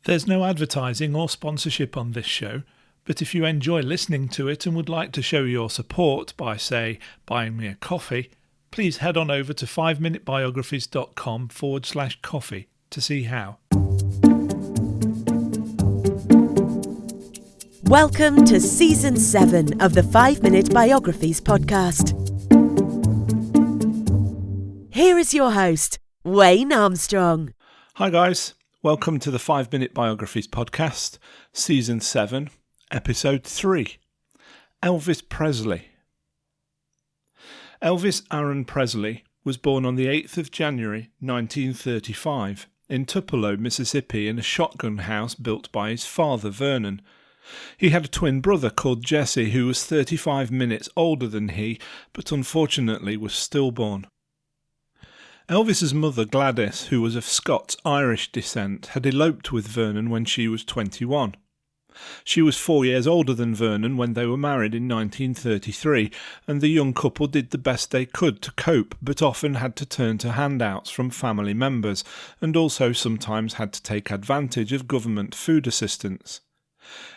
There's no advertising or sponsorship on this show, but if you enjoy listening to it and would like to show your support by, say, buying me a coffee, please head on over to 5minutebiographies.com/coffee to see how. Welcome to Season 7 of the 5 Minute Biographies podcast. Here is your host, Wayne Armstrong. Hi guys, welcome to the 5 Minute Biographies podcast, Season 7, Episode 3, Elvis Presley. Elvis Aaron Presley was born on the 8th of January 1935 in Tupelo, Mississippi, in a shotgun house built by his father, Vernon. He had a twin brother called Jesse who was 35 minutes older than he, but unfortunately was stillborn. Elvis's mother, Gladys, who was of Scots-Irish descent, had eloped with Vernon when she was 21. She was 4 years older than Vernon when they were married in 1933, and the young couple did the best they could to cope, but often had to turn to handouts from family members, and also sometimes had to take advantage of government food assistance.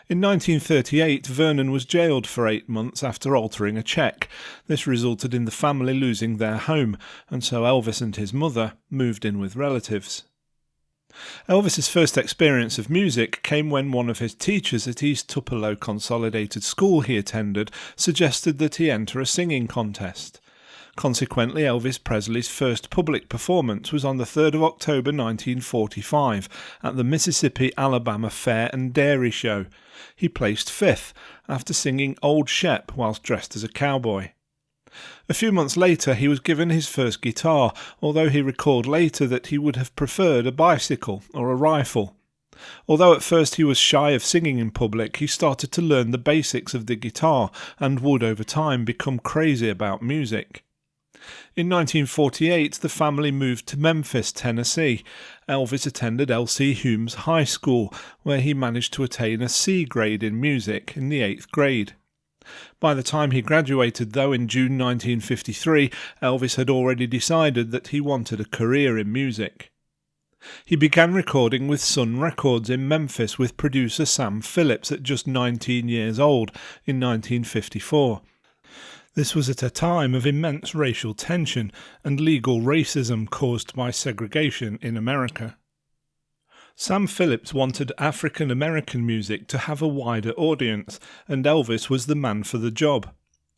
In 1938, Vernon was jailed for 8 months after altering a cheque. This resulted in the family losing their home, and so Elvis and his mother moved in with relatives. Elvis's first experience of music came when one of his teachers at East Tupelo Consolidated School he attended suggested that he enter a singing contest. Consequently, Elvis Presley's first public performance was on the 3rd of October 1945 at the Mississippi-Alabama Fair and Dairy Show. He placed 5th after singing Old Shep whilst dressed as a cowboy. A few months later he was given his first guitar, although he recalled later that he would have preferred a bicycle or a rifle. Although at first he was shy of singing in public, he started to learn the basics of the guitar and would over time become crazy about music. In 1948, the family moved to Memphis, Tennessee. Elvis attended L.C. Humes High School, where he managed to attain a C grade in music in the 8th grade. By the time he graduated, though, in June 1953, Elvis had already decided that he wanted a career in music. He began recording with Sun Records in Memphis with producer Sam Phillips at just 19 years old in 1954. This was at a time of immense racial tension and legal racism caused by segregation in America. Sam Phillips wanted African American music to have a wider audience, and Elvis was the man for the job.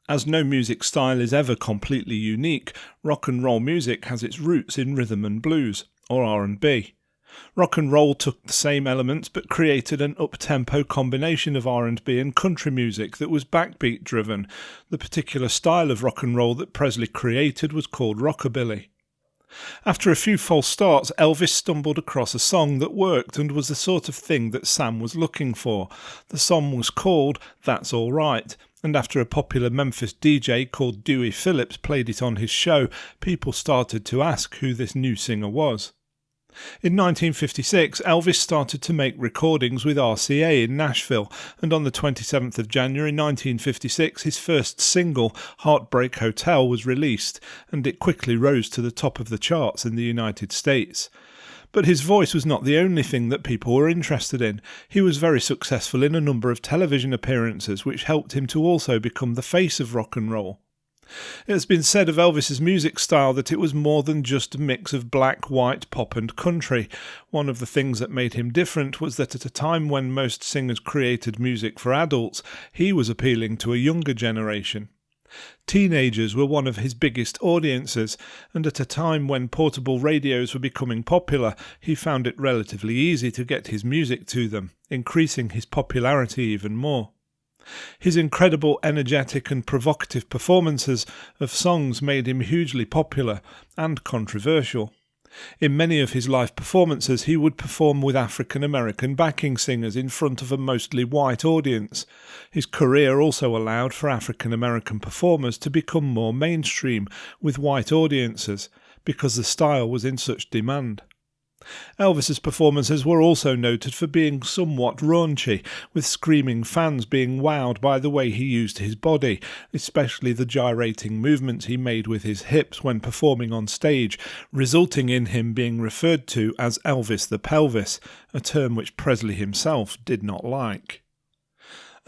As no music style is ever completely unique, rock and roll music has its roots in rhythm and blues, or R&B. Rock and roll took the same elements but created an up-tempo combination of R&B and country music that was backbeat driven. The particular style of rock and roll that Presley created was called rockabilly. After a few false starts, Elvis stumbled across a song that worked and was the sort of thing that Sam was looking for. The song was called That's All Right, and after a popular Memphis DJ called Dewey Phillips played it on his show, people started to ask who this new singer was. In 1956, Elvis started to make recordings with RCA in Nashville, and on the 27th of January 1956 his first single, Heartbreak Hotel, was released, and it quickly rose to the top of the charts in the United States. But his voice was not the only thing that people were interested in. He was very successful in a number of television appearances, which helped him to also become the face of rock and roll. It has been said of Elvis's music style that it was more than just a mix of black, white, pop and country. One of the things that made him different was that at a time when most singers created music for adults, he was appealing to a younger generation. Teenagers were one of his biggest audiences, and at a time when portable radios were becoming popular, he found it relatively easy to get his music to them, increasing his popularity even more. His incredible, energetic and provocative performances of songs made him hugely popular and controversial. In many of his live performances he would perform with African American backing singers in front of a mostly white audience. His career also allowed for African American performers to become more mainstream with white audiences, because the style was in such demand. Elvis's performances were also noted for being somewhat raunchy, with screaming fans being wowed by the way he used his body, especially the gyrating movements he made with his hips when performing on stage, resulting in him being referred to as Elvis the Pelvis, a term which Presley himself did not like.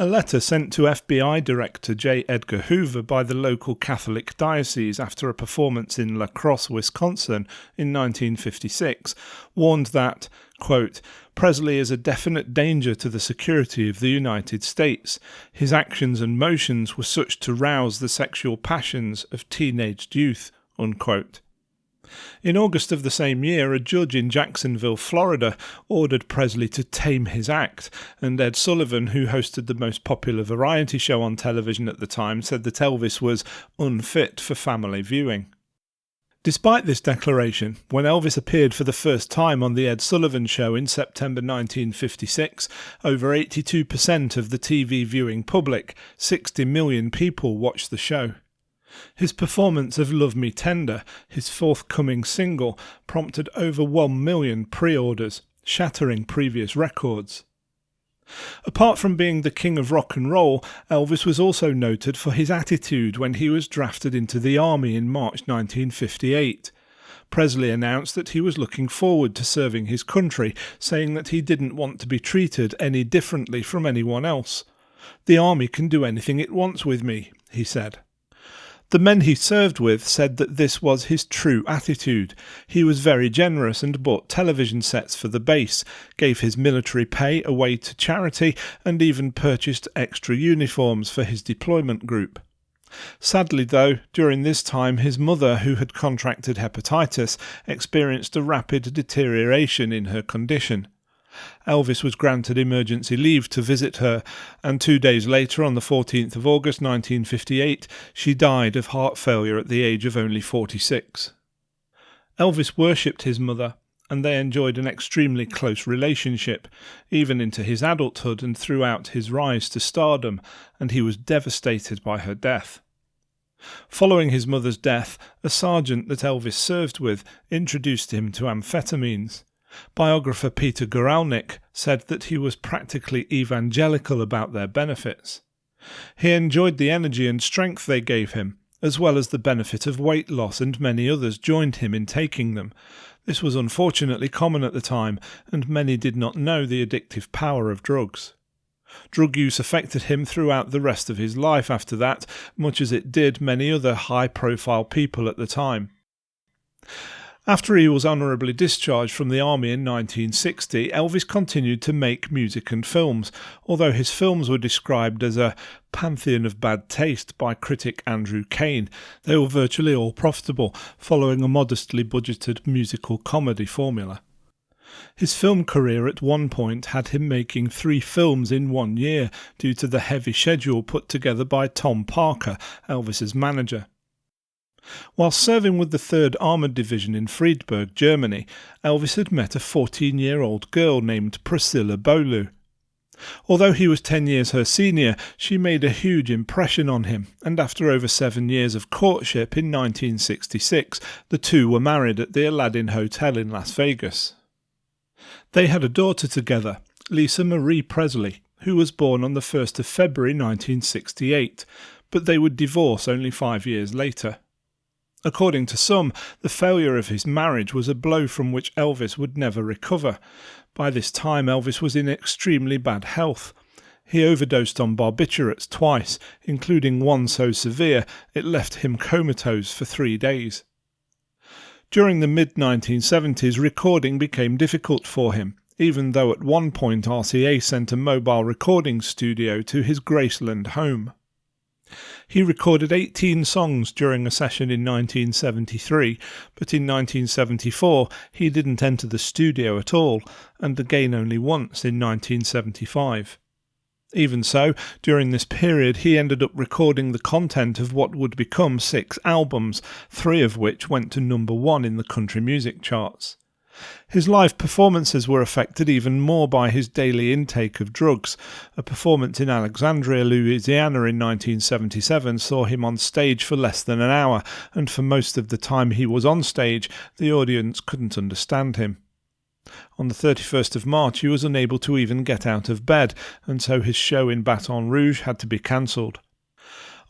A letter sent to FBI Director J. Edgar Hoover by the local Catholic diocese after a performance in La Crosse, Wisconsin in 1956 warned that, quote, Presley is a definite danger to the security of the United States. His actions and motions were such to rouse the sexual passions of teenaged youth, unquote. In August of the same year, a judge in Jacksonville, Florida, ordered Presley to tame his act, and Ed Sullivan, who hosted the most popular variety show on television at the time, said that Elvis was unfit for family viewing. Despite this declaration, when Elvis appeared for the first time on The Ed Sullivan Show in September 1956, over 82% of the TV viewing public, 60 million people, watched the show. His performance of Love Me Tender, his forthcoming single, prompted over 1 million pre-orders, shattering previous records. Apart from being the king of rock and roll, Elvis was also noted for his attitude when he was drafted into the army in March 1958. Presley announced that he was looking forward to serving his country, saying that he didn't want to be treated any differently from anyone else. "The army can do anything it wants with me," he said. The men he served with said that this was his true attitude. He was very generous and bought television sets for the base, gave his military pay away to charity, and even purchased extra uniforms for his deployment group. Sadly, though, during this time his mother, who had contracted hepatitis, experienced a rapid deterioration in her condition. Elvis was granted emergency leave to visit her, and 2 days later, on the 14th of August 1958, she died of heart failure at the age of only 46. Elvis worshipped his mother, and they enjoyed an extremely close relationship, even into his adulthood and throughout his rise to stardom, and he was devastated by her death. Following his mother's death, a sergeant that Elvis served with introduced him to amphetamines. Biographer Peter Guralnick said that he was practically evangelical about their benefits. He enjoyed the energy and strength they gave him, as well as the benefit of weight loss, and many others joined him in taking them. This was unfortunately common at the time, and many did not know the addictive power of drugs. Drug use affected him throughout the rest of his life after that, much as it did many other high-profile people at the time. After he was honourably discharged from the army in 1960, Elvis continued to make music and films, although his films were described as a pantheon of bad taste by critic Andrew Kane. They were virtually all profitable, following a modestly budgeted musical comedy formula. His film career at one point had him making 3 films in 1 year due to the heavy schedule put together by Tom Parker, Elvis's manager. While serving with the 3rd Armoured Division in Friedberg, Germany, Elvis had met a 14-year-old girl named Priscilla Bolu. Although he was 10 years her senior, she made a huge impression on him, and after over 7 years of courtship in 1966, the two were married at the Aladdin Hotel in Las Vegas. They had a daughter together, Lisa Marie Presley, who was born on the 1st of February 1968, but they would divorce only 5 years later. According to some, the failure of his marriage was a blow from which Elvis would never recover. By this time, Elvis was in extremely bad health. He overdosed on barbiturates twice, including one so severe it left him comatose for 3 days. During the mid-1970s, recording became difficult for him, even though at one point RCA sent a mobile recording studio to his Graceland home. He recorded 18 songs during a session in 1973, but in 1974 he didn't enter the studio at all, and again only once in 1975. Even so, during this period he ended up recording the content of what would become 6 albums, 3 of which went to number 1 in the country music charts. His live performances were affected even more by his daily intake of drugs. A performance in Alexandria, Louisiana in 1977 saw him on stage for less than an hour, and for most of the time he was on stage, the audience couldn't understand him. On the 31st of March he was unable to even get out of bed, and so his show in Baton Rouge had to be cancelled.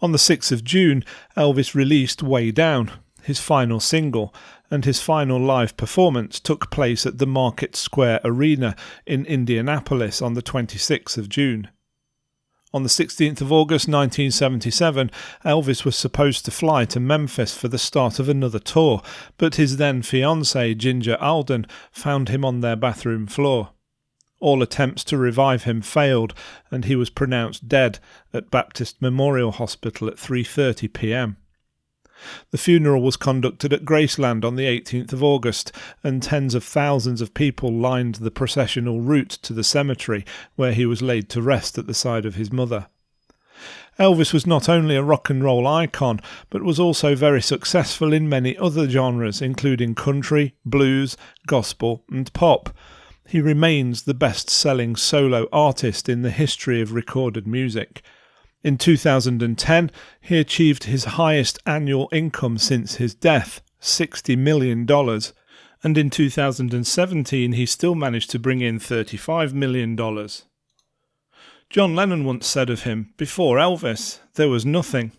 On the 6th of June, Elvis released Way Down, his final single, and his final live performance took place at the Market Square Arena in Indianapolis on the 26th of June. On the 16th of August 1977, Elvis was supposed to fly to Memphis for the start of another tour, but his then fiancée Ginger Alden found him on their bathroom floor. All attempts to revive him failed, and he was pronounced dead at Baptist Memorial Hospital at 3:30 p.m. The funeral was conducted at Graceland on the 18th of August, and tens of thousands of people lined the processional route to the cemetery where he was laid to rest at the side of his mother. Elvis was not only a rock and roll icon, but was also very successful in many other genres, including country, blues, gospel, and pop. He remains the best-selling solo artist in the history of recorded music. In 2010, he achieved his highest annual income since his death, $60 million, and in 2017 he still managed to bring in $35 million. John Lennon once said of him, "Before Elvis, there was nothing."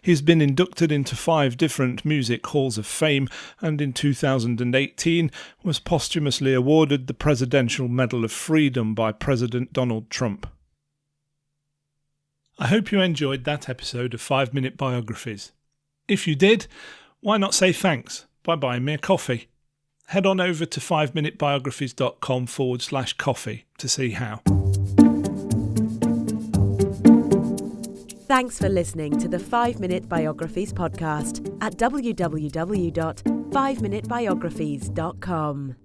He's been inducted into 5 different music halls of fame, and in 2018 was posthumously awarded the Presidential Medal of Freedom by President Donald Trump. I hope you enjoyed that episode of 5 Minute Biographies. If you did, why not say thanks by buying me a coffee? Head on over to 5minutebiographies.com/coffee to see how. Thanks for listening to the 5 Minute Biographies podcast at www.5minutebiographies.com.